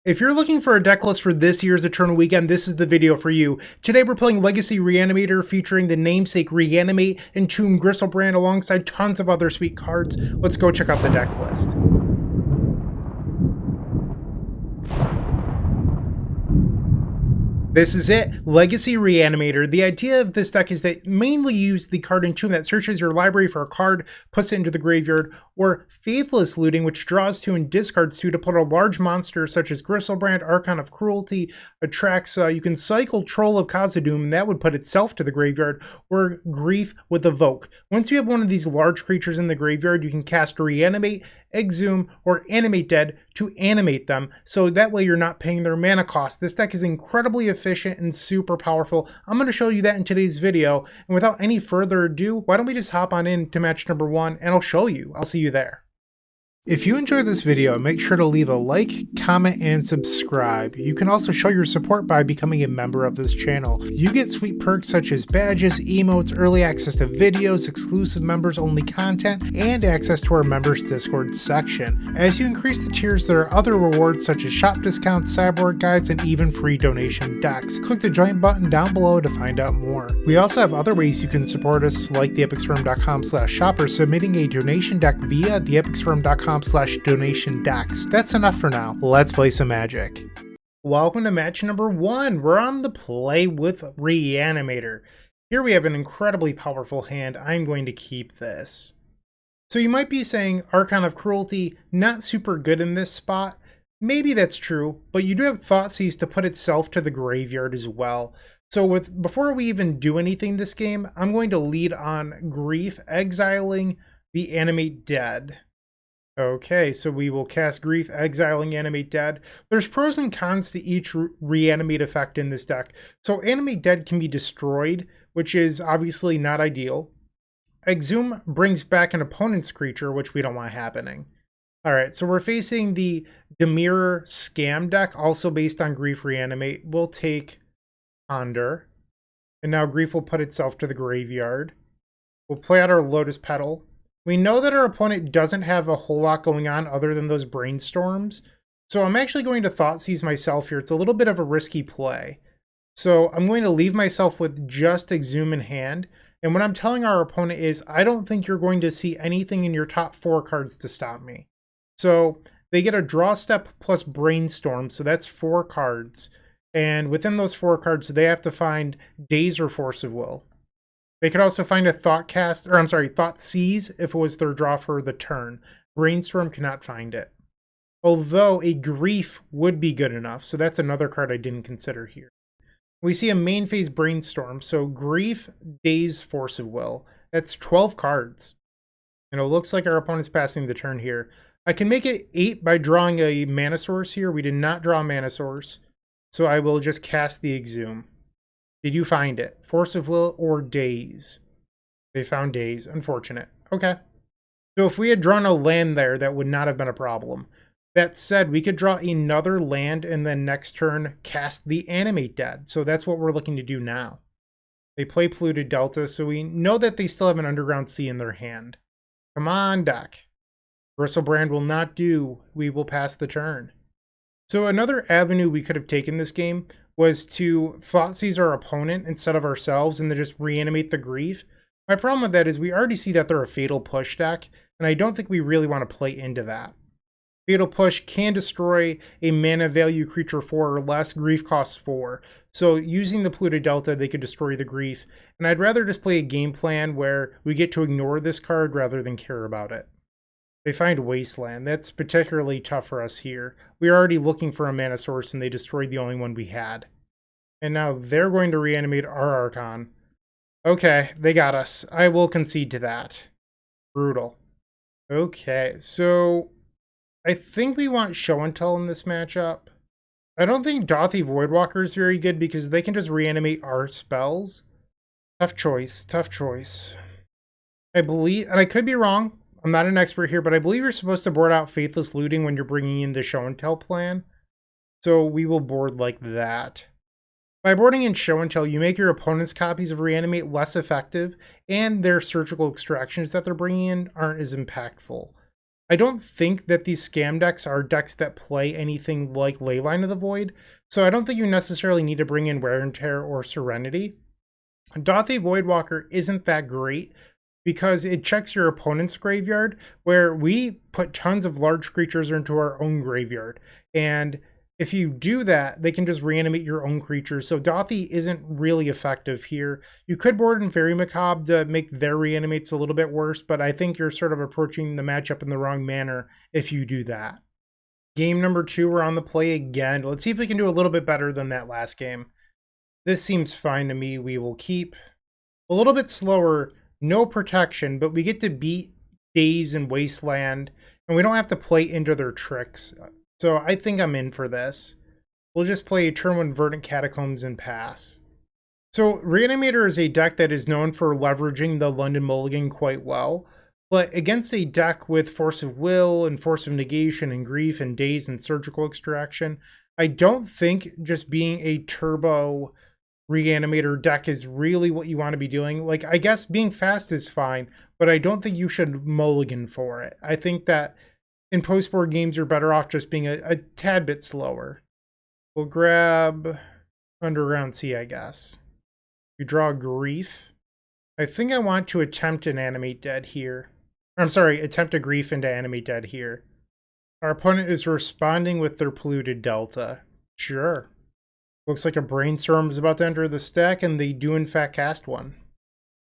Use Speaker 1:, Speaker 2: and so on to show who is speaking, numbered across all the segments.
Speaker 1: If you're looking for a deck list for this year's Eternal Weekend, this is the video for you. Today we're playing Legacy Reanimator featuring the namesake Reanimate, Entomb, Griselbrand alongside tons of other sweet cards. Let's go check out the deck list. This is it, Legacy Reanimator. The idea of this deck is that mainly use the card Entomb that searches your library for a card, puts it into the graveyard, or Faithless Looting, which draws 2 and discards 2 to put a large monster such as Griselbrand, Archon of Cruelty, Atraxa. You can cycle Troll of Khazad-dûm, and that would put itself to the graveyard, or Grief with Evoke. Once you have one of these large creatures in the graveyard, you can cast Reanimate, Exhume, or Animate Dead to animate them, so that way you're not paying their mana cost. This deck is incredibly efficient and super powerful. I'm going to show you that in today's video, and without any further ado, why don't we just hop on in to match number 1 and I'll show you. I'll see you there. If you enjoyed this video, make sure to leave a like, comment, and subscribe. You can also show your support by becoming a member of this channel. You get sweet perks such as badges, emotes, early access to videos, exclusive members only content, and access to our members Discord section. As you increase the tiers, there are other rewards such as shop discounts, sideboard guides, and even free donation decks. Click the join button down below to find out more. We also have other ways you can support us, like theepicswarm.com/shop or submitting a donation deck via theepicswarm.com/donation decks. That's enough for now. Let's play some Magic. Welcome to match number 1. We're on the play with Reanimator. Here we have an incredibly powerful hand. I'm going to keep this. So you might be saying Archon of Cruelty, not super good in this spot. Maybe that's true, but you do have Thoughtseize to put itself to the graveyard as well. So before we even do anything this game, I'm going to lead on Grief, exiling the Animate Dead. Okay, so we will cast Grief, exiling Animate Dead. There's pros and cons to each Reanimate effect in this deck. So Animate Dead can be destroyed, which is obviously not ideal. Exhume brings back an opponent's creature, which we don't want happening. Alright, so we're facing the Dimir Scam deck, also based on Grief Reanimate. We'll take Ponder. And now Grief will put itself to the graveyard. We'll play out our Lotus Petal. We know that our opponent doesn't have a whole lot going on other than those brainstorms. So I'm actually going to Thoughtseize myself here. It's a little bit of a risky play. So I'm going to leave myself with just Exhume in hand. And what I'm telling our opponent is, I don't think you're going to see anything in your top 4 cards to stop me. So they get a draw step plus brainstorm. So that's 4 cards. And within those 4 cards, they have to find Daze or Force of Will. They could also find a Thoughtseize if it was their draw for the turn. Brainstorm cannot find it. Although a Grief would be good enough, so that's another card I didn't consider here. We see a main phase Brainstorm, so Grief, Daze, Force of Will. That's 12 cards. And it looks like our opponent's passing the turn here. I can make it 8 by drawing a mana source here. We did not draw a mana source, so I will just cast the Exhume. Did you find it? Force of Will or Daze? They found Daze. Unfortunate. Okay. So if we had drawn a land there, that would not have been a problem. That said, we could draw another land and then next turn cast the Animate Dead. So that's what we're looking to do now. They play Polluted Delta, so we know that they still have an Underground Sea in their hand. Come on, deck. Griselbrand will not do. We will pass the turn. So another avenue we could have taken this game was to Thoughtseize our opponent instead of ourselves and then just reanimate the Grief. My problem with that is we already see that they're a Fatal Push deck, and I don't think we really want to play into that. Fatal Push can destroy a mana value creature 4 or less, Grief costs 4. So using the Polluted Delta, they could destroy the Grief, and I'd rather just play a game plan where we get to ignore this card rather than care about it. They find Wasteland. That's particularly tough for us here. We are already looking for a mana source and they destroyed the only one we had. And now they're going to reanimate our Archon. Okay, they got us. I will concede to that. Brutal. Okay, so I think we want Show and Tell in this matchup. I don't think Dauthi Voidwalker is very good because they can just reanimate our spells. Tough choice, tough choice. I believe, and I could be wrong, I'm not an expert here, but I believe you're supposed to board out Faithless Looting when you're bringing in the Show and Tell plan. So we will board like that. By boarding in Show and Tell, you make your opponent's copies of Reanimate less effective, and their surgical extractions that they're bringing in aren't as impactful. I don't think that these scam decks are decks that play anything like Leyline of the Void, so I don't think you necessarily need to bring in Wear and Tear or Serenity. Dauthi Voidwalker isn't that great because it checks your opponent's graveyard, where we put tons of large creatures into our own graveyard. And if you do that, they can just reanimate your own creatures. So Dauthi isn't really effective here. You could board in Fairy Macabre to make their reanimates a little bit worse, but I think you're sort of approaching the matchup in the wrong manner if you do that. Game number 2, we're on the play again. Let's see if we can do a little bit better than that last game. This seems fine to me. We will keep a little bit slower, no protection, but we get to beat Daze and Wasteland, and we don't have to play into their tricks. So I think I'm in for this. We'll just play turn 1 Verdant Catacombs and pass. So Reanimator is a deck that is known for leveraging the London Mulligan quite well, but against a deck with Force of Will and Force of Negation and Grief and Daze and Surgical Extraction, I don't think just being a turbo Reanimator deck is really what you want to be doing. Like, I guess being fast is fine, but I don't think you should mulligan for it. I think that in post-board games, you're better off just being a tad bit slower. We'll grab Underground Sea, I guess. You draw Grief. I think I want to attempt an Animate Dead here. I'm sorry, attempt a Grief into Animate Dead here. Our opponent is responding with their Polluted Delta. Sure. Looks like a Brainstorm is about to enter the stack, and they do in fact cast one.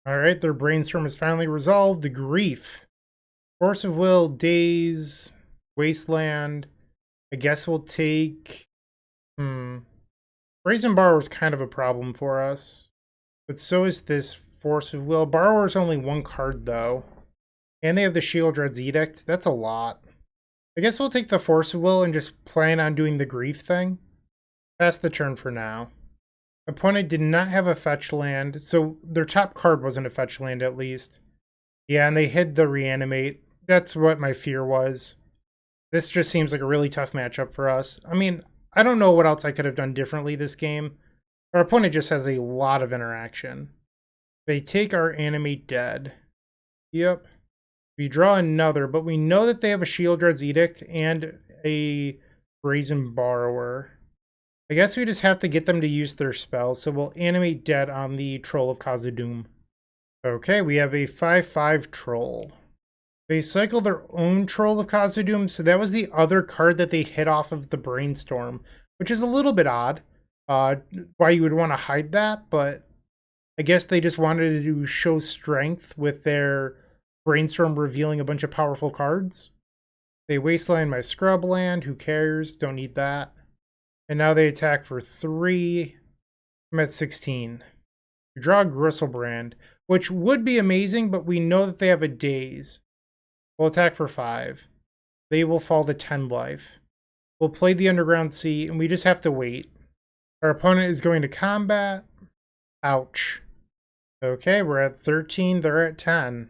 Speaker 1: Alright, their Brainstorm is finally resolved. Grief. Force of Will, Daze, Wasteland. I guess we'll take... Brazen Borrower is kind of a problem for us. But so is this Force of Will. Borrower is only 1 card, though. And they have the Shieldred's Edict. That's a lot. I guess we'll take the Force of Will and just plan on doing the Grief thing. Pass the turn for now. Opponent did not have a fetch land, so their top card wasn't a fetch land at least. Yeah, and they hid the Reanimate. That's what my fear was. This just seems like a really tough matchup for us. I mean, I don't know what else I could have done differently this game. Our opponent just has a lot of interaction. They take our Animate Dead. Yep. We draw another, but we know that they have a Shieldred's Edict and a Brazen Borrower. I guess we just have to get them to use their spell, so we'll Animate Dead on the Troll of Khazad-dûm. Okay, we have a 5/5 Troll. They cycle their own Troll of Khazad-dûm, so that was the other card that they hit off of the Brainstorm, which is a little bit odd. Why you would want to hide that, but I guess they just wanted to show strength with their Brainstorm revealing a bunch of powerful cards. They Wasteland my Scrubland, who cares, don't need that. And now they attack for 3. I'm at 16. You draw Griselbrand, which would be amazing, but we know that they have a Daze. We'll attack for 5. They will fall to 10 life. We'll play the Underground Sea, and we just have to wait. Our opponent is going to combat. Ouch. Okay, we're at 13. They're at 10.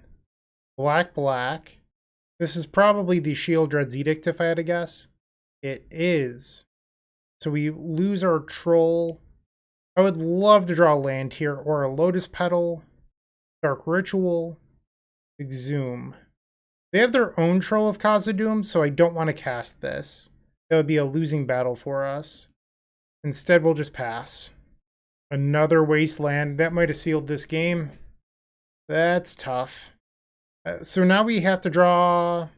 Speaker 1: Black, black. This is probably the Shieldred's Edict, if I had to guess. It is. So we lose our Troll. I would love to draw land here, or a Lotus Petal, Dark Ritual, Exhume. They have their own Troll of Khazad-dûm, so I don't want to cast this. That would be a losing battle for us. Instead, we'll just pass. Another Wasteland. That might have sealed this game. That's tough. So now we have to draw...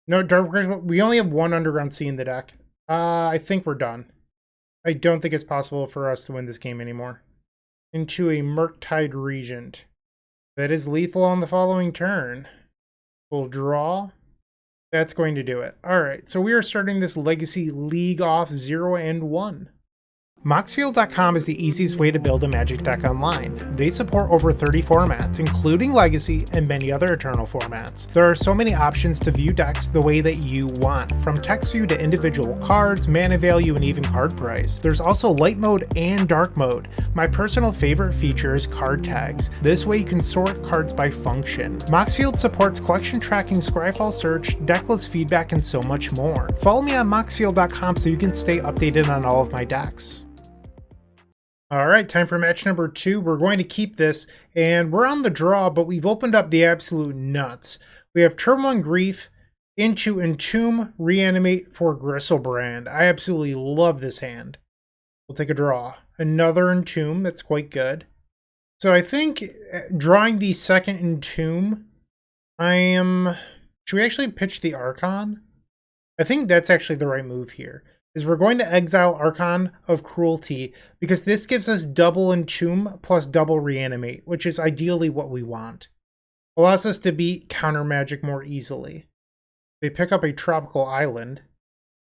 Speaker 1: No, Dark Ritual. We only have 1 Underground Sea in the deck. I think we're done. I don't think it's possible for us to win this game anymore. Into a Murktide Regent. That is lethal on the following turn. We'll draw. That's going to do it. Alright, so we are starting this Legacy League off 0-1. Moxfield.com is the easiest way to build a Magic deck online. They support over 30 formats, including Legacy and many other Eternal formats. There are so many options to view decks the way that you want, from text view to individual cards, mana value, and even card price. There's also light mode and dark mode. My personal favorite feature is card tags. This way you can sort cards by function. Moxfield supports collection tracking, Scryfall search, decklist feedback, and so much more. Follow me on Moxfield.com so you can stay updated on all of my decks. Alright, time for match number 2. We're going to keep this, and we're on the draw, but we've opened up the absolute nuts. We have turn 1 Grief into Entomb, Reanimate for Griselbrand. I absolutely love this hand. We'll take a draw. Another Entomb, that's quite good. So I think drawing the second Entomb, should we actually pitch the Archon? I think that's actually the right move here. Is we're going to exile Archon of Cruelty because this gives us double Entomb plus double Reanimate, which is ideally what we want. Allows us to beat counter magic more easily. They pick up a Tropical Island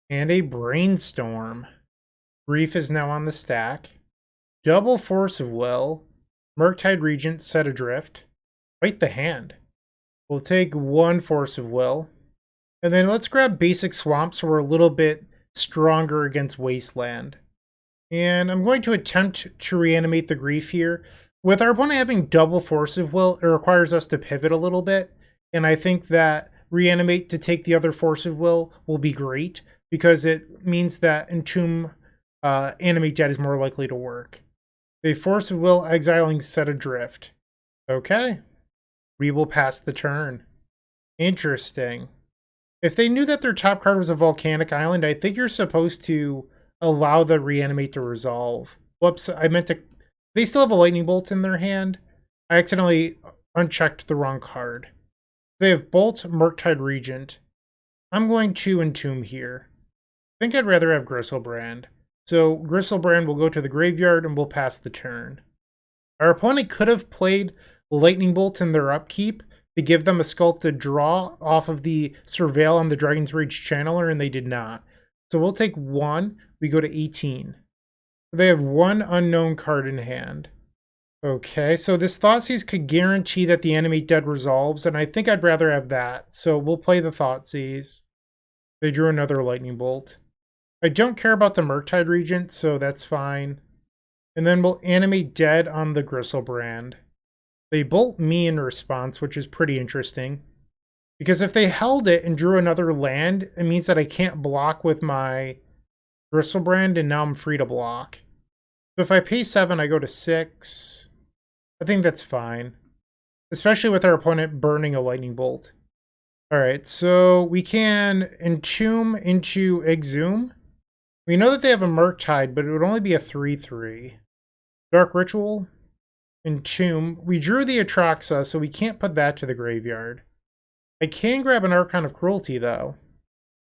Speaker 1: and a Brainstorm. Grief is now on the stack. Double Force of Will. Murktide Regent set adrift. Fight the hand. We'll take one Force of Will. And then let's grab Basic Swamp so we're a little bit stronger against Wasteland. And I'm going to attempt to reanimate the Grief here. With our opponent having double Force of Will, it requires us to pivot a little bit. And I think that Reanimate to take the other Force of Will be great, because it means that Entomb Animate Dead is more likely to work. The Force of Will exiling set adrift. Okay. We will pass the turn. Interesting. If they knew that their top card was a Volcanic Island, I think you're supposed to allow the Reanimate to resolve. Whoops, I meant to... They still have a Lightning Bolt in their hand. I accidentally unchecked the wrong card. They have Bolt, Murktide Regent. I'm going to Entomb here. I think I'd rather have Griselbrand. So Griselbrand will go to the graveyard and we'll pass the turn. Our opponent could have played Lightning Bolt in their upkeep to give them a sculpted draw off of the Surveil on the Dragon's Rage Channeler, and they did not. So we'll take one. We go to 18. They have one unknown card in hand. Okay, so this Thoughtseize could guarantee that the Animate Dead resolves, and I think I'd rather have that. So we'll play the Thoughtseize. They drew another Lightning Bolt. I don't care about the Murktide Regent, so that's fine. And then we'll Animate Dead on the Griselbrand. They bolt me in response, which is pretty interesting. Because if they held it and drew another land, it means that I can't block with my Griselbrand, and now I'm free to block. So if I pay 7, I go to 6. I think that's fine. Especially with our opponent burning a Lightning Bolt. Alright, so we can Entomb into Exhume. We know that they have a Murktide, but it would only be a 3/3. Dark Ritual. Entomb. We drew the Atraxa, so we can't put that to the graveyard. I can grab an Archon of Cruelty, though.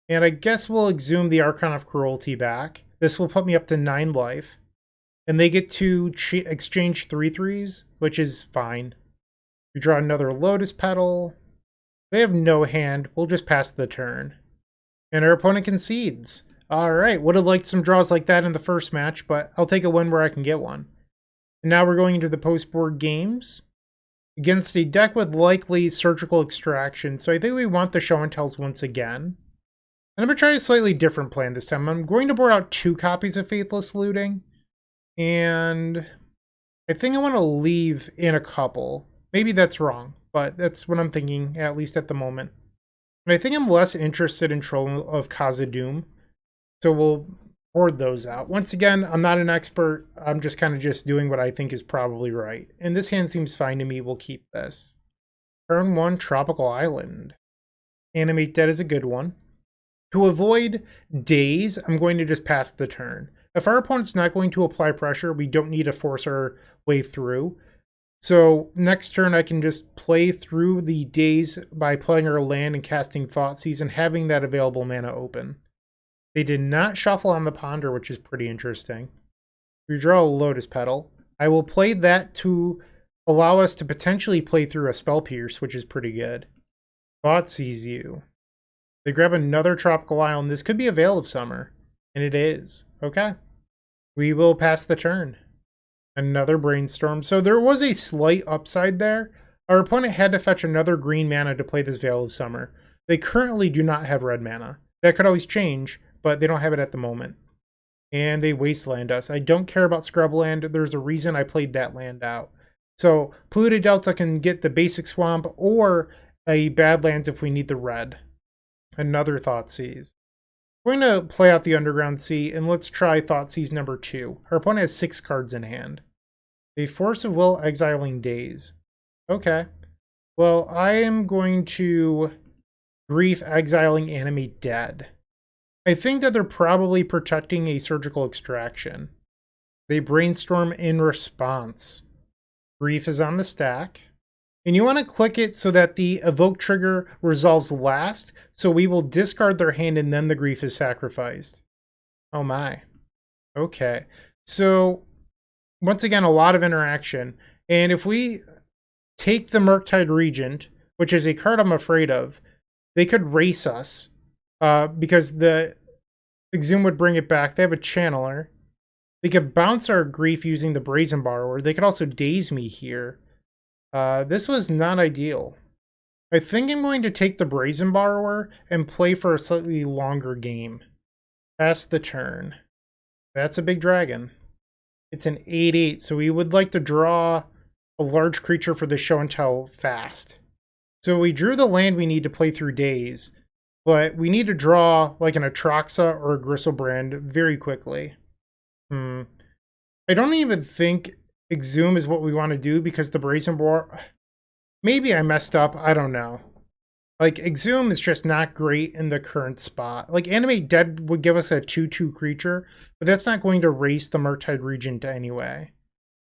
Speaker 1: And I guess we'll Exhume the Archon of Cruelty back. This will put me up to 9 life. And they get to exchange 3/3s, which is fine. We draw another Lotus Petal. They have no hand. We'll just pass the turn. And our opponent concedes. Alright, would have liked some draws like that in the first match, but I'll take a win where I can get one. And now we're going into the post-board games against a deck with likely Surgical Extraction. So I think we want the Show and Tells once again. And I'm going to try a slightly different plan this time. I'm going to board out 2 copies of Faithless Looting. And I think I want to leave in a couple. Maybe that's wrong, but that's what I'm thinking, at least at the moment. And I think I'm less interested in Troll of Khazad-dûm. So we'll board those out. Once again, I'm not an expert. I'm just kind of just doing what I think is probably right. And this hand seems fine to me. We'll keep this. Turn 1, Tropical Island. Animate Dead is a good one. To avoid days, I'm going to just pass the turn. If our opponent's not going to apply pressure, we don't need to force our way through. So next turn, I can just play through the days by playing our land and casting Thoughtseize and having that available mana open. They did not shuffle on the Ponder, which is pretty interesting. We draw a Lotus Petal. I will play that to allow us to potentially play through a Spell Pierce, which is pretty good. Thoughtseize you. They grab another Tropical Island. This could be a Veil of Summer, and it is. Okay. We will pass the turn. Another Brainstorm. So there was a slight upside there. Our opponent had to fetch another green mana to play this Veil of Summer. They currently do not have red mana. That could always change, but they don't have it at the moment. And they Wasteland us. I don't care about Scrubland. There's a reason I played that land out. So Polluted Delta can get the basic Swamp or a Badlands if we need the red. Another Thoughtseize. We're going to play out the Underground Sea, and let's try Thoughtseize number 2. Our opponent has 6 cards in hand. A Force of Will exiling Days. Okay. Well, I am going to Grief exiling Animate Dead. I think that they're probably protecting a surgical extraction. They brainstorm in response. Grief is on the stack. And you want to click it so that the evoke trigger resolves last, so we will discard their hand and then the grief is sacrificed. Oh my. Okay. So, once again, a lot of interaction. And if we take the Murktide Regent, which is a card I'm afraid of, they could race us. Because the Exhume would bring it back. They have a Channeler. They could bounce our grief using the Brazen Borrower. They could also daze me here. This was not ideal. I think I'm going to take the Brazen Borrower and play for a slightly longer game. Pass the turn. That's a big dragon. It's an 8/8, so we would like to draw a large creature for the show and tell fast. So we drew the land we need to play through days, but we need to draw like an Atraxa or a Griselbrand very quickly. I don't even think Exhume is what we want to do because the Brazen Borrower... Maybe I messed up, I don't know. Like, Exhume is just not great in the current spot. Like, Animate Dead would give us a 2/2 creature, but that's not going to race the Murktide Regent anyway.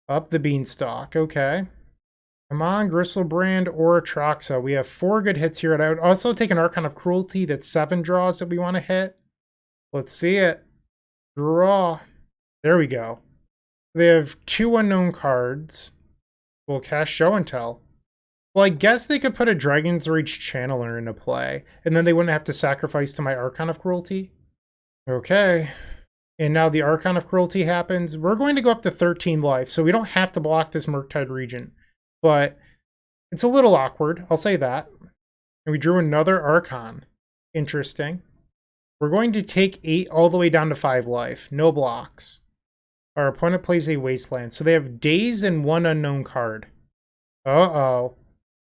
Speaker 1: Up the Beanstalk, okay. Come on, Griselbrand or Atraxa. We have 4 good hits here, and I would also take an Archon of Cruelty. That's 7 draws that we want to hit. Let's see it. Draw. There we go. They have 2 unknown cards. We'll cast Show and Tell. Well, I guess they could put a Dragon's Rage Channeler into play, and then they wouldn't have to sacrifice to my Archon of Cruelty. Okay. And now the Archon of Cruelty happens. We're going to go up to 13 life, so we don't have to block this Murktide Regent. But it's a little awkward, I'll say that. And we drew another Archon. Interesting. We're going to take 8 all the way down to 5 life. No blocks. Our opponent plays a Wasteland. So they have Daze and 1 unknown card. Uh-oh.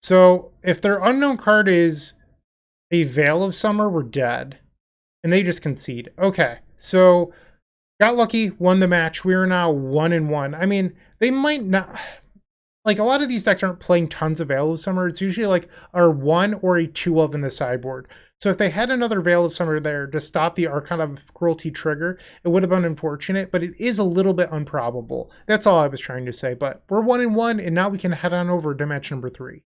Speaker 1: So if their unknown card is a Veil of Summer, we're dead. And they just concede. Okay. So got lucky, won the match. We are now 1-1. I mean, they might not... Like, a lot of these decks aren't playing tons of Veil of Summer. It's usually like a 1 or a 2 of in the sideboard. So if they had another Veil of Summer there to stop the Archon of Cruelty trigger, it would have been unfortunate, but it is a little bit improbable. That's all I was trying to say. But we're 1-1, and now we can head on over to match number 3.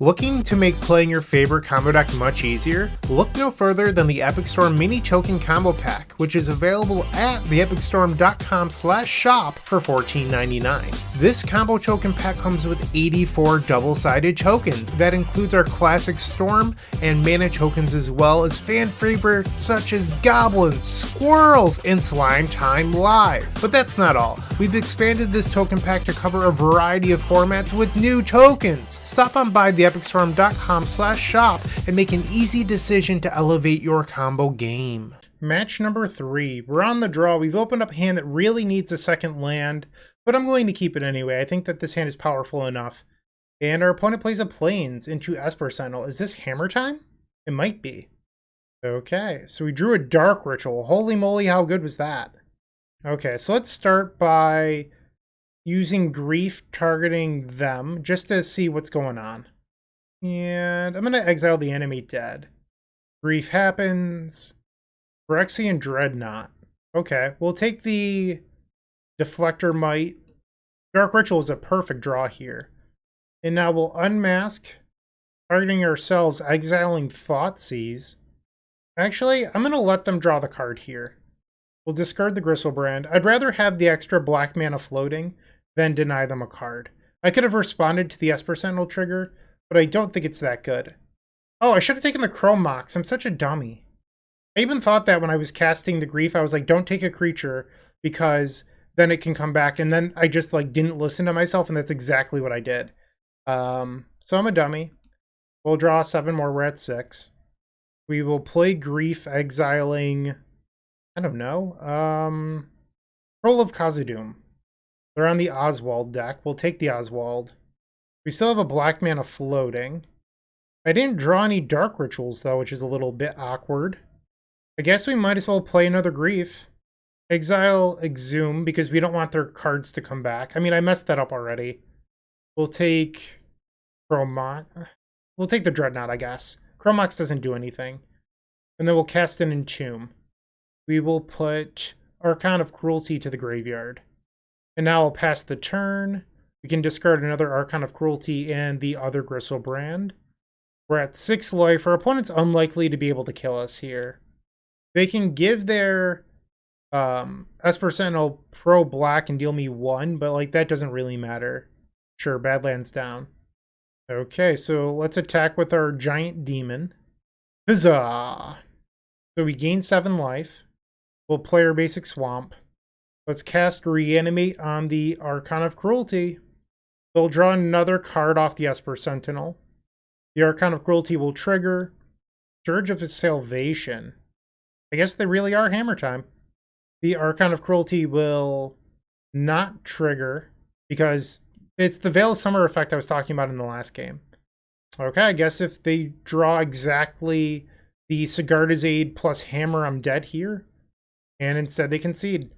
Speaker 1: Looking to make playing your favorite combo deck much easier? Look no further than the Epic Storm Mini Token Combo Pack, which is available at theepicstorm.com/shop for $14.99. This combo token pack comes with 84 double-sided tokens. That includes our classic Storm and mana tokens, as well as fan favorites such as Goblins, Squirrels, and Slime Time Live. But that's not all. We've expanded this token pack to cover a variety of formats with new tokens. Stop on by theepicstorm.com/shop and make an easy decision to elevate your combo game. Match number 3. We're on the draw. We've opened up a hand that really needs a second land, but I'm going to keep it anyway. I think that this hand is powerful enough. And our opponent plays a Plains into Esper Sentinel. Is this hammer time? It might be. Okay, so we drew a Dark Ritual. Holy moly, how good was that? Okay, so let's start by using Grief targeting them just to see what's going on. And I'm going to exile the Animate Dead. Grief happens. Phyrexian Dreadnought. Okay, we'll take the Deflector Might. Dark Ritual is a perfect draw here. And now we'll unmask, targeting ourselves, exiling Thoughtseize. Actually, I'm going to let them draw the card here. We'll discard the Griselbrand. I'd rather have the extra black mana floating than deny them a card. I could have responded to the Esper Sentinel trigger, but I don't think it's that good. Oh, I should have taken the Chrome Mox. I'm such a dummy. I even thought that when I was casting the Grief, I was like, don't take a creature because then it can come back. And then I just like didn't listen to myself, and that's exactly what I did. So I'm a dummy. We'll draw 7 more. We're at 6. We will play Grief, exiling, I don't know, Pearl of Khazad-dûm. They're on the Oswald deck. We'll take the Oswald. We still have a black mana floating. I didn't draw any Dark Rituals, though, which is a little bit awkward. I guess we might as well play another Grief. Exile Exhume, because we don't want their cards to come back. I mean, I messed that up already. We'll take We'll take the Dreadnought, I guess. Chrome Mox doesn't do anything. And then we'll cast an Entomb. We will put Archon of Cruelty to the graveyard. And now I'll pass the turn. We can discard another Archon of Cruelty and the other Griselbrand. We're at 6 life. Our opponent's unlikely to be able to kill us here. They can give their Esper Sentinel Pro Black and deal me 1, but like that doesn't really matter. Sure, Badlands down. Okay, so let's attack with our Giant Demon. Huzzah! So we gain 7 life. We'll play our basic Swamp. Let's cast Reanimate on the Archon of Cruelty. They'll draw another card off the Esper Sentinel. The Archon of Cruelty will trigger. Surge of Salvation. I guess they really are Hammer Time. The Archon of Cruelty will not trigger because it's the Veil of Summer effect I was talking about in the last game. Okay, I guess if they draw exactly the Sigarda's Aid plus Hammer, I'm dead here. And instead they concede.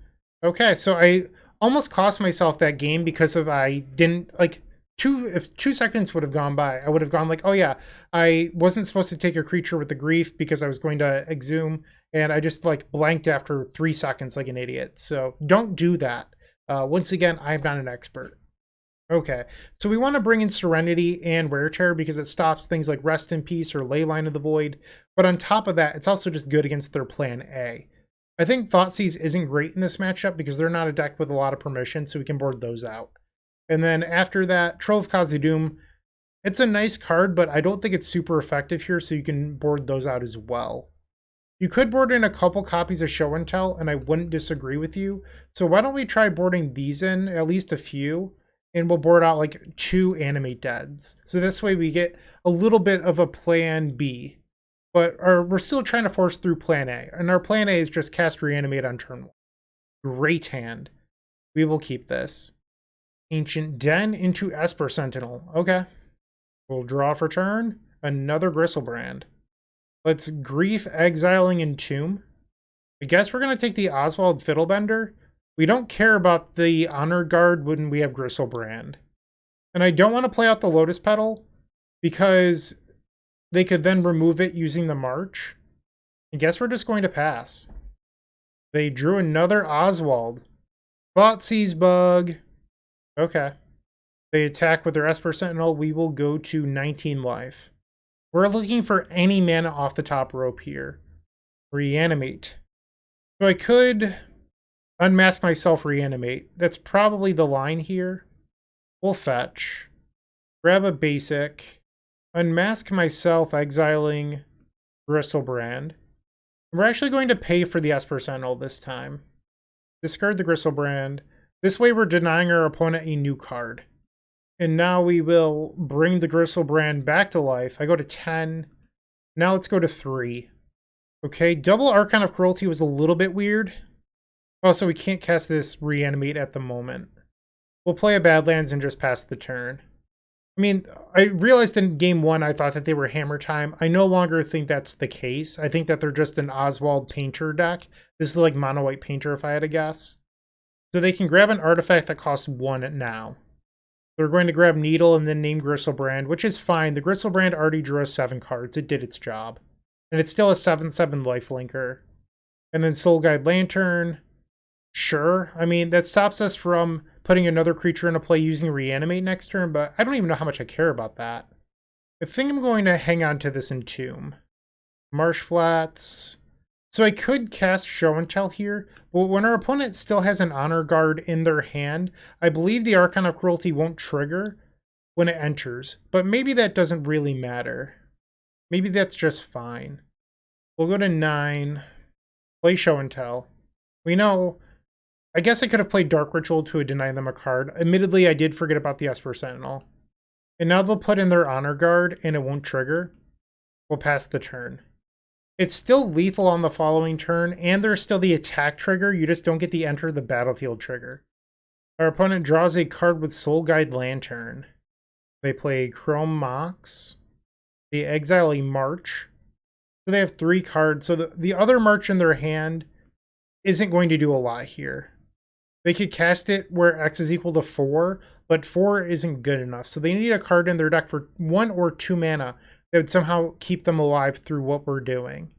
Speaker 1: Okay, so I almost cost myself that game because of I didn't, like, if 2 seconds would have gone by, I would have gone like, oh yeah, I wasn't supposed to take a creature with the Grief because I was going to Exhume, and I just like blanked after 3 seconds like an idiot. So don't do that. Once again, I'm not an expert. Okay, so we want to bring in Serenity and Wear Tear because it stops things like Rest in Peace or Leyline of the Void. But on top of that, it's also just good against their plan A. I think Thoughtseize isn't great in this matchup because they're not a deck with a lot of permission, so we can board those out. And then after that, Troll of Khazad-dûm, it's a nice card, but I don't think it's super effective here, so you can board those out as well. You could board in a couple copies of Show and Tell, and I wouldn't disagree with you. So why don't we try boarding these in, at least a few, and we'll board out like 2 Animate Deads. So this way we get a little bit of a plan B. But we're still trying to force through plan A. And our plan A is just cast Reanimate on turn 1. Great hand. We will keep this. Ancient Den into Esper Sentinel. Okay. We'll draw for turn. Another Griselbrand. Let's Grief Exiling Entomb. I guess we're going to take the Oswald Fiddlebender. We don't care about the Honor Guard when we have Griselbrand. And I don't want to play out the Lotus Petal because they could then remove it using the March. I guess we're just going to pass. They drew another Oswald. Thoughtseize Bug. Okay. They attack with their Esper Sentinel. We will go to 19 life. We're looking for any mana off the top rope here. Reanimate. So I could unmask myself, Reanimate. That's probably the line here. We'll fetch. Grab a basic. Unmask myself, exiling Griselbrand. We're actually going to pay for the Esper Sentinel this time. Discard the Griselbrand. This way we're denying our opponent a new card. And now we will bring the Griselbrand back to life. I go to 10. Now let's go to 3. Okay, double Archon of Cruelty was a little bit weird. Also, we can't cast this Reanimate at the moment. We'll play a Badlands and just pass the turn. I mean, I realized in game 1 I thought that they were Hammer Time. I no longer think that's the case. I think that they're just an Oswald Painter deck. This is like Mono White Painter if I had to guess. So they can grab an artifact that costs 1 now. They're going to grab Needle and then name Griselbrand, which is fine. The Griselbrand already drew us 7 cards. It did its job. And it's still a 7/7 lifelinker. And then Soul Guide Lantern. Sure. I mean, that stops us from putting another creature into play using Reanimate next turn, but I don't even know how much I care about that. I think I'm going to hang on to this Entomb. Marsh Flats. So I could cast Show and Tell here, but when our opponent still has an Honor Guard in their hand, I believe the Archon of Cruelty won't trigger when it enters, but maybe that doesn't really matter. Maybe that's just fine. We'll go to 9, play Show and Tell. We know, I guess I could have played Dark Ritual to deny them a card. Admittedly, I did forget about the Esper Sentinel. And now they'll put in their Honor Guard and it won't trigger. We'll pass the turn. It's still lethal on the following turn, and there's still the attack trigger. You just don't get the enter the battlefield trigger. Our opponent draws a card with Soul Guide Lantern. They play Chrome Mox. They exile a March. So they have 3 cards. So the other March in their hand isn't going to do a lot here. They could cast it where X is equal to 4, but 4 isn't good enough. So they need a card in their deck for 1 or 2 mana that would somehow keep them alive through what we're doing.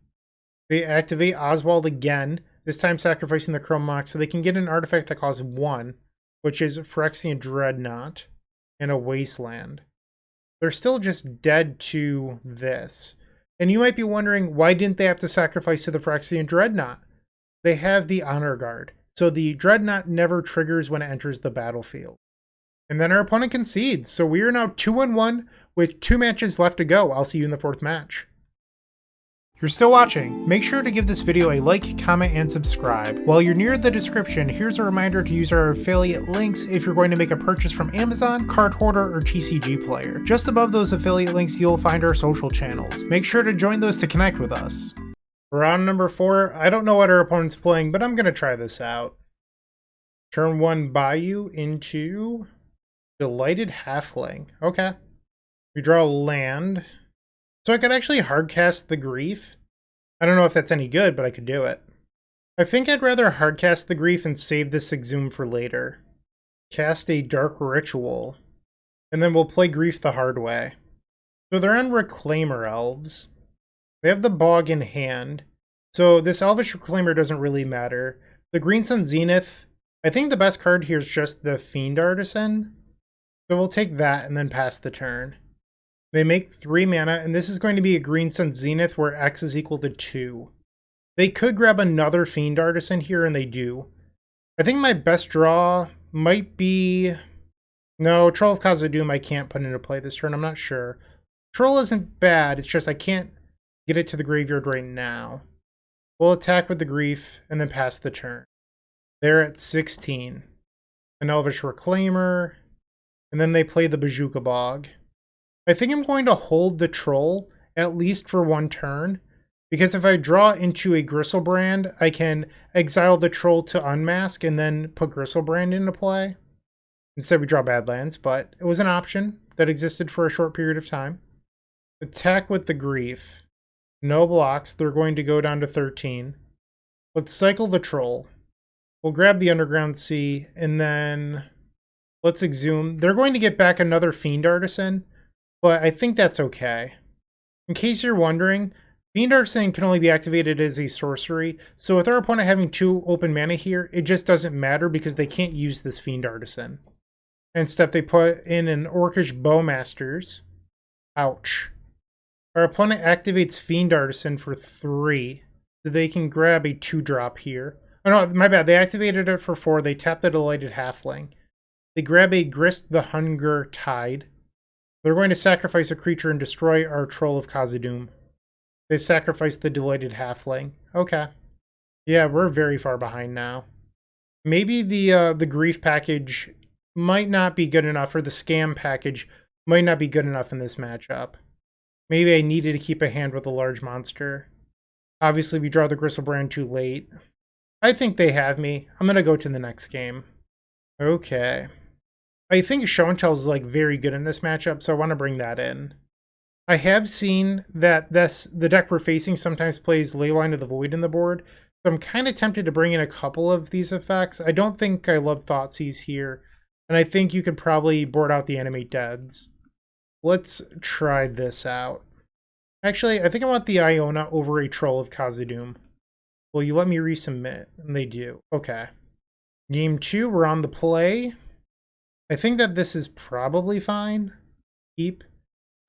Speaker 1: They activate Oswald again, this time sacrificing the Chrome Mox, so they can get an artifact that costs 1, which is Phyrexian Dreadnought and a Wasteland. They're still just dead to this. And you might be wondering, why didn't they have to sacrifice to the Phyrexian Dreadnought? They have the Honor Guard, so the Dreadnought never triggers when it enters the battlefield. And then our opponent concedes, so we are now 2-1 with 2 matches left to go. I'll see you in the 4th match. If you're still watching, make sure to give this video a like, comment, and subscribe. While you're near the description, here's a reminder to use our affiliate links if you're going to make a purchase from Amazon, Card Hoarder, or TCG Player. Just above those affiliate links, you'll find our social channels. Make sure to join those to connect with us. Round number 4, I don't know what our opponent's playing, but I'm going to try this out. Turn 1 Bayou into Delighted Halfling. Okay. We draw a land. So I could actually hardcast the Grief. I don't know if that's any good, but I could do it. I think I'd rather hardcast the Grief and save this Exhume for later. Cast a Dark Ritual. And then we'll play Grief the hard way. So they're on Reclaimer Elves. They have the Bog in hand. So this Elvish Reclaimer doesn't really matter. The Green Sun Zenith, I think the best card here is just the Fiend Artisan. So we'll take that and then pass the turn. They make 3 mana, and this is going to be a Green Sun Zenith where X is equal to 2. They could grab another Fiend Artisan here, and they do. I think my best draw might be... No, Troll of Khazad-dûm I can't put into play this turn, I'm not sure. Troll isn't bad, it's just I can't get it to the graveyard right now. We'll attack with the Grief, and then pass the turn. They're at 16. An Elvish Reclaimer, and then they play the Bojuka Bog. I think I'm going to hold the Troll, at least for 1 turn, because if I draw into a Griselbrand, I can exile the Troll to Unmask and then put Griselbrand into play. Instead we draw Badlands, but it was an option that existed for a short period of time. Attack with the Grief. No blocks, they're going to go down to 13. Let's cycle the Troll. We'll grab the Underground Sea, and then let's Exhume. They're going to get back another Fiend Artisan, but I think that's okay. In case you're wondering, Fiend Artisan can only be activated as a sorcery, so with our opponent having 2 open mana here, it just doesn't matter because they can't use this Fiend Artisan. Instead, they put in an Orcish Bowmasters. Ouch. Our opponent activates Fiend Artisan for 3, so they can grab a 2-drop here. Oh no, my bad, they activated it for 4, they tap the Delighted Halfling. They grab a Grist the Hunger Tide. They're going to sacrifice a creature and destroy our Troll of Khazad-dûm. They sacrifice the Delighted Halfling. Okay. Yeah, we're very far behind now. Maybe the Grief package might not be good enough, or the Scam package might not be good enough in this matchup. Maybe I needed to keep a hand with a large monster. Obviously, we draw the Griselbrand too late. I think they have me. I'm going to go to the next game. Okay. I think Show and Tell is like very good in this matchup, so I want to bring that in. I have seen that the deck we're facing sometimes plays Leyline of the Void in the board, so I'm kind of tempted to bring in a couple of these effects. I don't think I love Thoughtseize here, and I think you could probably board out the Animate Deads. Let's try this out. Actually, I think I want the Iona over a Troll of Khazad-dûm. Will you let me resubmit? And they do. Okay. Game 2, we're on the play. I think that this is probably fine. Keep.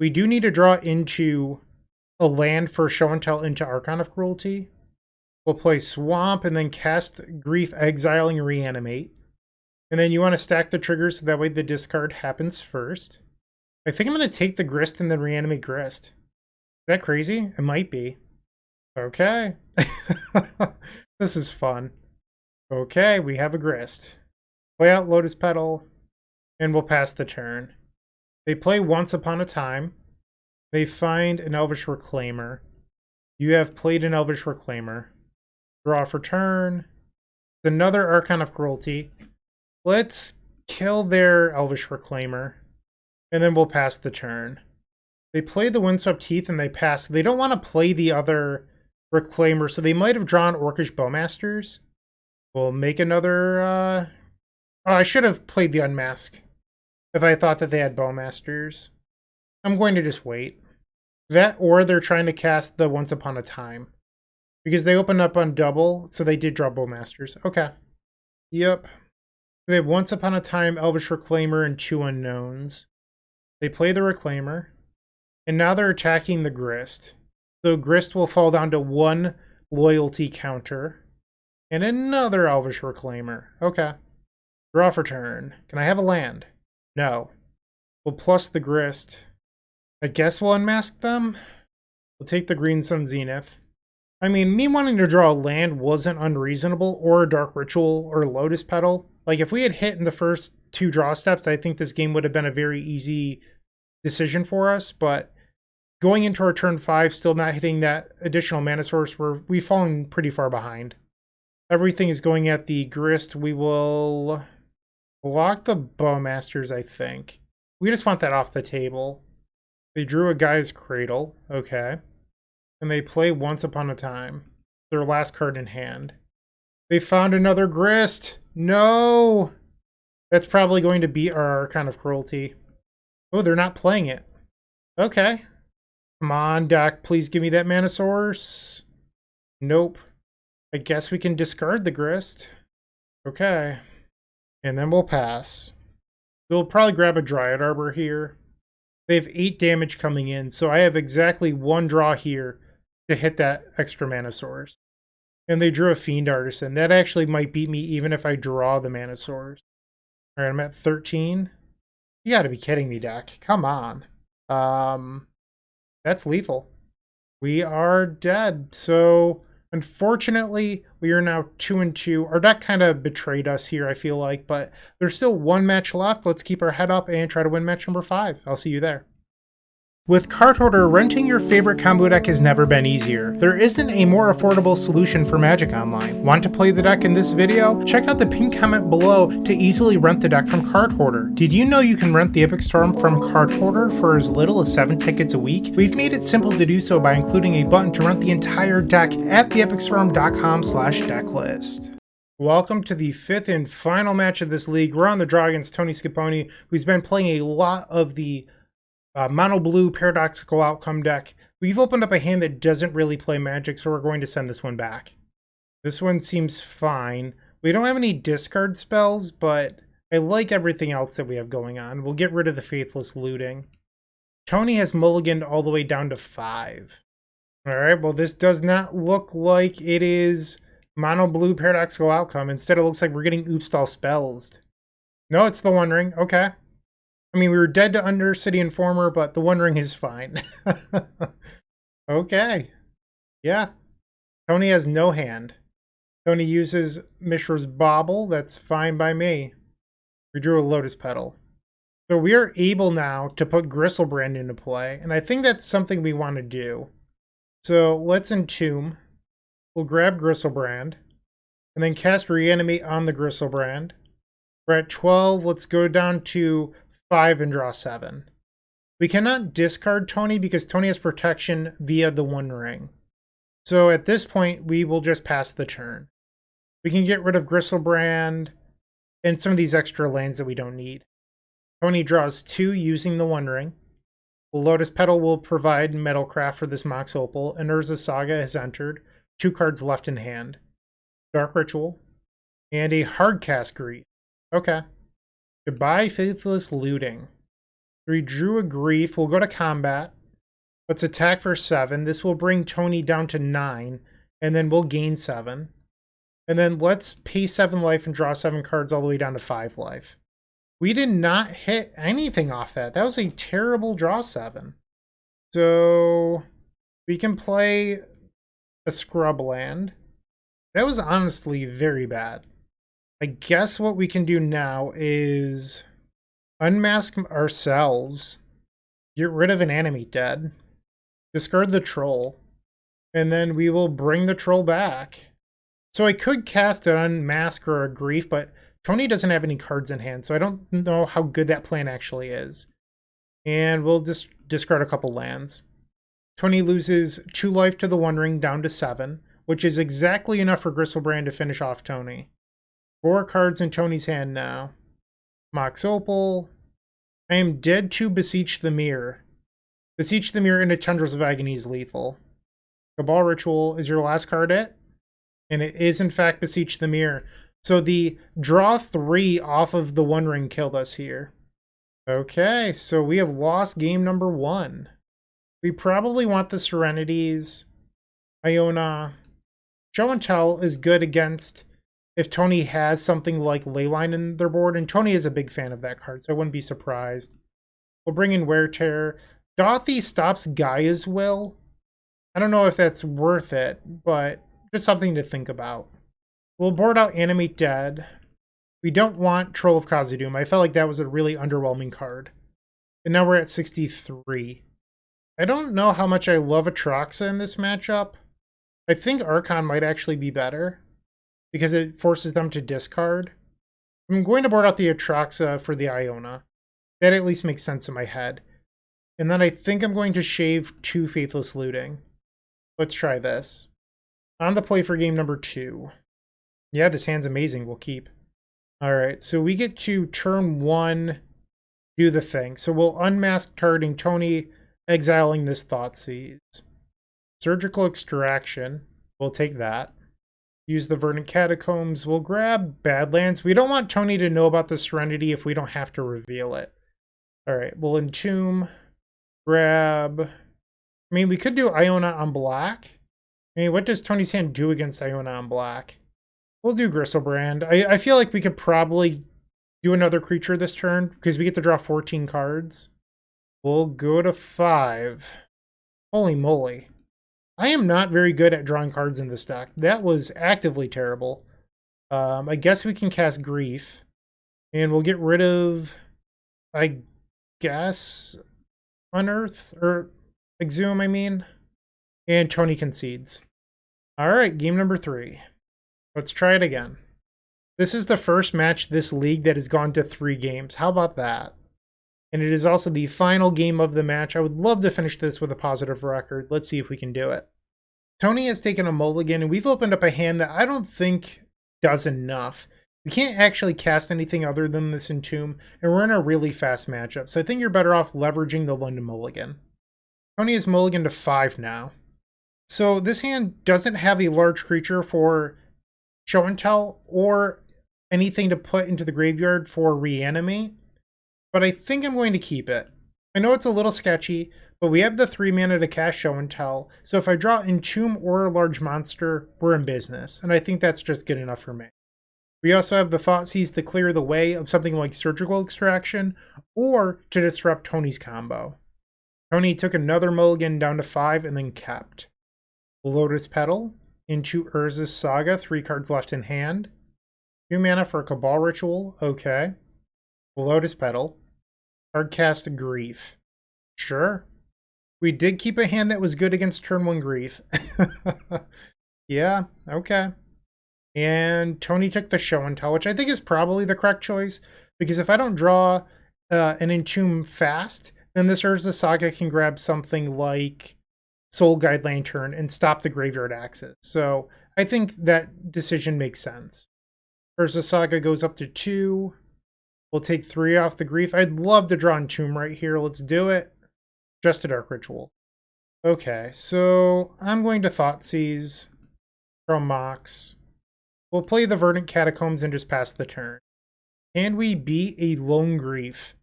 Speaker 1: We do need to draw into a land for Show and Tell into Archon of Cruelty. We'll play Swamp and then cast Grief, exiling Reanimate. And then you want to stack the triggers so that way the discard happens first. I think I'm going to take the Grist and then Reanimate Grist. Is that crazy? It might be. Okay. This is fun. Okay, we have a Grist. Play out Lotus Petal. And we'll pass the turn. They play Once Upon a Time. They find an Elvish Reclaimer. You have played an Elvish Reclaimer. Draw for turn. Another Archon of Cruelty. Let's kill their Elvish Reclaimer. And then we'll pass the turn. They play the Windswept Heath and they pass. They don't want to play the other Reclaimer, so they might have drawn Orcish Bowmasters. We'll make another... Oh, I should have played the Unmask if I thought that they had Bowmasters. I'm going to just wait. That or they're trying to cast the Once Upon a Time. Because they opened up on double, so they did draw Bowmasters. Okay. Yep. They have Once Upon a Time, Elvish Reclaimer, and 2 unknowns. They play the Reclaimer. And now they're attacking the Grist. So Grist will fall down to 1 loyalty counter. And another Elvish Reclaimer. Okay. Draw for turn. Can I have a land? No. We'll plus the Grist. I guess we'll unmask them. We'll take the Green Sun Zenith. I mean, me wanting to draw a land wasn't unreasonable, or a Dark Ritual, or Lotus Petal. Like, if we had hit in the first 2 draw steps, I think this game would have been a very easy decision for us, but going into our turn 5, still not hitting that additional mana source, we've fallen pretty far behind. Everything is going at the Grist. We will block the Bowmasters, I think. We just want that off the table. They drew a Guy's Cradle. Okay. And they play Once Upon a Time. Their last card in hand. They found another Grist. No! That's probably going to beat our Archon of Cruelty. Oh, they're not playing it. Okay. Come on, deck. Please give me that mana source. Nope. I guess we can discard the Grist. Okay. And then we'll pass. They'll probably grab a Dryad Arbor here. They have 8 damage coming in, so I have exactly 1 draw here to hit that extra mana source. And they drew a Fiend Artisan. That actually might beat me even if I draw the mana source. Alright, I'm at 13. You gotta be kidding me, deck. Come on. That's lethal. We are dead. So, unfortunately, we are now 2-2. Our deck kind of betrayed us here, I feel like, but there's still 1 match left. Let's keep our head up and try to win match number 5. I'll see you there. With Card Hoarder, renting your favorite combo deck has never been easier. There isn't a more affordable solution for Magic Online. Want to play the deck in this video? Check out the pinned comment below to easily rent the deck from Card Hoarder. Did you know you can rent the Epic Storm from Card Hoarder for as little as 7 tickets a week? We've made it simple to do so by including a button to rent the entire deck at theepicstorm.com/decklist. Welcome to the 5th and final match of this league. We're on the draw against Tony Scapone, who's been playing a lot of the mono blue paradoxical outcome deck. We've opened up a hand that doesn't really play Magic, so we're going to send this one back. This one seems fine. We don't have any discard spells, but I like everything else that we have going on. We'll get rid of the Faithless Looting. Tony has mulliganed all the way down to 5. Alright, well this does not look like it is mono blue paradoxical outcome. Instead it looks like we're getting Oopstall spells. No, it's the One Ring. Okay. I mean, we were dead to Undercity Informer, but the One Ring is fine. Okay. Yeah. Tony has no hand. Tony uses Mishra's Bauble. That's fine by me. We drew a Lotus Petal. So we are able now to put Griselbrand into play, and I think that's something we want to do. So let's Entomb. We'll grab Griselbrand, and then cast Reanimate on the Griselbrand. We're at 12. Let's go down to 5 and draw 7. We cannot discard Tony because Tony has protection via the One Ring. So at this point, we will just pass the turn. We can get rid of Griselbrand and some of these extra lands that we don't need. Tony draws 2 using the One Ring. The Lotus Petal will provide Metalcraft for this Mox Opal, and Urza's Saga has entered. 2 cards left in hand. Dark Ritual, and a Hardcast Grief. Okay. Goodbye, Faithless Looting. We drew a Grief. We'll go to combat. Let's attack for 7. This will bring Tony down to 9, and then we'll gain 7. And then let's pay 7 life and draw 7 cards all the way down to 5 life. We did not hit anything off that. That was a terrible draw 7. So we can play a Scrub land. That was honestly very bad. I guess what we can do now is unmask ourselves, get rid of an Animate Dead, discard the Troll, and then we will bring the Troll back. So I could cast an Unmask or a Grief, but Tony doesn't have any cards in hand, so I don't know how good that plan actually is. And we'll just discard a couple lands. Tony loses 2 life to the One Ring down to 7, which is exactly enough for Griselbrand to finish off Tony. 4 cards in Tony's hand now. Mox Opal. I am dead to Beseech the Mirror. Beseech the Mirror into Tendrils of Agony is lethal. Cabal Ritual is your last card it? And it is in fact Beseech the Mirror. So the draw 3 off of the One Ring killed us here. Okay, so we have lost game number 1. We probably want the Serenities. Iona. Show and Tell is good against if Tony has something like Leyline in their board, and Tony is a big fan of that card, so I wouldn't be surprised. We'll bring in Wear Tear. Dothy stops Gaia's Will. I don't know if that's worth it, but just something to think about. We'll board out Animate Dead. We don't want Troll of Khazad-dûm. I felt like that was a really underwhelming card. And now we're at 63. I don't know how much I love Atraxa in this matchup. I think Archon might actually be better because it forces them to discard. I'm going to board out the Atraxa for the Iona. That at least makes sense in my head. And then I think I'm going to shave 2 Faithless Looting. Let's try this. On the play for game number 2. Yeah, this hand's amazing. We'll keep. Alright, so we get to turn 1, do the thing. So we'll unmask targeting Tony, exiling this Thoughtseize. Surgical Extraction. We'll take that. Use the Verdant Catacombs. We'll grab Badlands. We don't want Tony to know about the Serenity if we don't have to reveal it. Alright, we'll Entomb. Grab... I mean, we could do Iona on black. I mean, what does Tony's hand do against Iona on black? We'll do Griselbrand. I feel like we could probably do another creature this turn because we get to draw 14 cards. We'll go to 5. Holy moly. I am not very good at drawing cards in this deck. That was actively terrible. I guess we can cast Grief. And we'll get rid of, I guess, Unearth, or Exhume, I mean. And Tony concedes. Alright, game number 3. Let's try it again. This is the first match this league that has gone to 3 games. How about that? And it is also the final game of the match. I would love to finish this with a positive record. Let's see if we can do it. Tony has taken a mulligan, and we've opened up a hand that I don't think does enough. We can't actually cast anything other than this Entomb, and we're in a really fast matchup. So I think you're better off leveraging the London mulligan. Tony is mulligan to 5 now. So this hand doesn't have a large creature for Show and Tell or anything to put into the graveyard for Reanimate, but I think I'm going to keep it. I know it's a little sketchy, but we have the 3 mana to cast Show and Tell, so if I draw Entomb or a large monster, we're in business, and I think that's just good enough for me. We also have the Thoughtseize to clear the way of something like Surgical Extraction, or to disrupt Tony's combo. Tony took another mulligan down to 5 and then kept. Lotus Petal into Urza's Saga, 3 cards left in hand. 2 mana for a Cabal Ritual, okay. Lotus Petal. Hardcast Grief. Sure. We did keep a hand that was good against turn 1 Grief. Yeah, okay. And Tony took the Show and Tell, which I think is probably the correct choice, because if I don't draw an Entomb fast, then this Urza's Saga can grab something like Soul Guide Lantern and stop the graveyard access. So I think that decision makes sense. Urza's Saga goes up to 2. We'll take 3 off the Grief. I'd love to draw Entomb right here. Let's do it. Just a Dark Ritual. Okay, so I'm going to Thoughtseize from Mox. We'll play the Verdant Catacombs and just pass the turn. Can we beat a Lone Grief?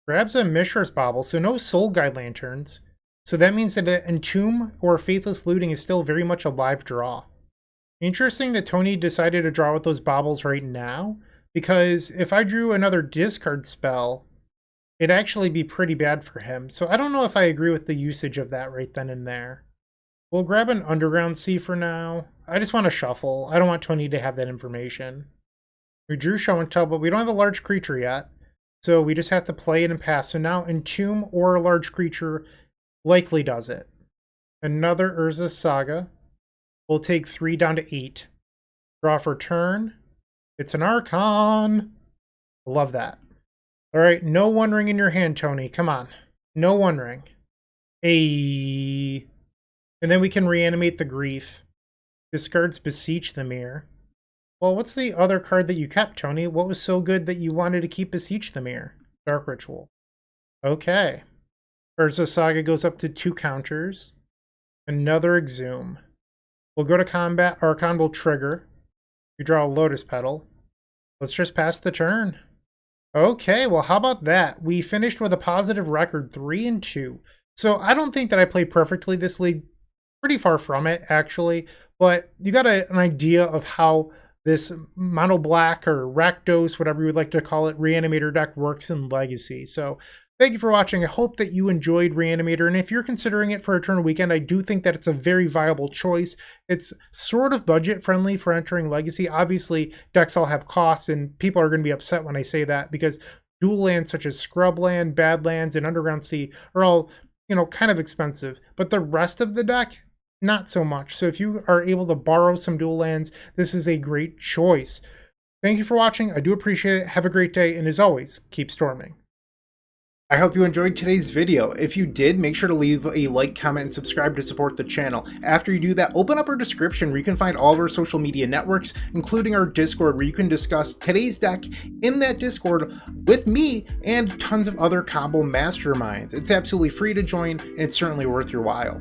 Speaker 1: Grabs a Mishra's Bauble, so no Soul Guide Lanterns. So that means that an Entomb or Faithless Looting is still very much a live draw. Interesting that Tony decided to draw with those baubles right now, because if I drew another discard spell, it'd actually be pretty bad for him. So I don't know if I agree with the usage of that right then and there. We'll grab an Underground Sea for now. I just want to shuffle. I don't want Tony to have that information. We drew Show and Tell, but we don't have a large creature yet. So we just have to play it and pass. So now Entomb or a large creature likely does it. Another Urza's Saga. We'll take 3 down to 8. Draw for turn. It's an Archon. Love that. Alright, no One Ring in your hand, Tony. Come on. No One Ring. Ayy. And then we can reanimate the Grief. Discards Beseech the Mirror. Well, what's the other card that you kept, Tony? What was so good that you wanted to keep Beseech the Mirror? Dark Ritual. Okay. Urza Saga goes up to 2 counters. Another Exhume. We'll go to combat. Archon will trigger. You draw a Lotus Petal. Let's just pass the turn. Okay, well, how about that? We finished with a positive record, 3-2. So I don't think that I played perfectly this league. Pretty far from it, actually. But you got an idea of how this mono black or Rakdos, whatever you would like to call it, Reanimator deck works in Legacy. So thank you for watching. I hope that you enjoyed Reanimator, and if you're considering it for Eternal Weekend, I do think that it's a very viable choice. It's sort of budget friendly for entering Legacy. Obviously, decks all have costs, and people are going to be upset when I say that, because dual lands such as Scrubland, Badlands, and Underground Sea are all, kind of expensive. But the rest of the deck, not so much. So if you are able to borrow some dual lands, this is a great choice. Thank you for watching. I do appreciate it. Have a great day, and as always, keep storming. I hope you enjoyed today's video. If you did, make sure to leave a like, comment, and subscribe to support the channel. After you do that, open up our description where you can find all of our social media networks, including our Discord, where you can discuss today's deck in that Discord with me and tons of other combo masterminds. It's absolutely free to join, and it's certainly worth your while.